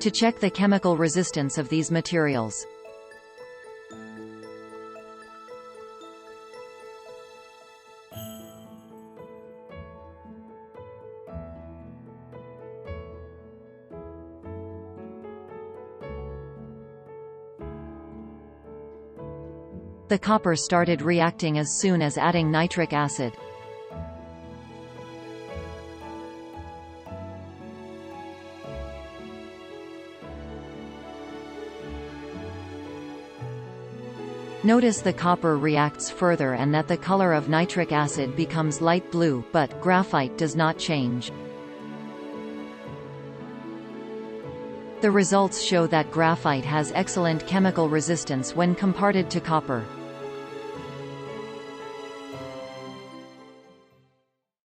To check the chemical resistance of these materials, the copper started reacting as soon as adding nitric acid. Notice the copper reacts further and that the color of nitric acid becomes light blue, but graphite does not change. The results show that graphite has excellent chemical resistance when compared to copper.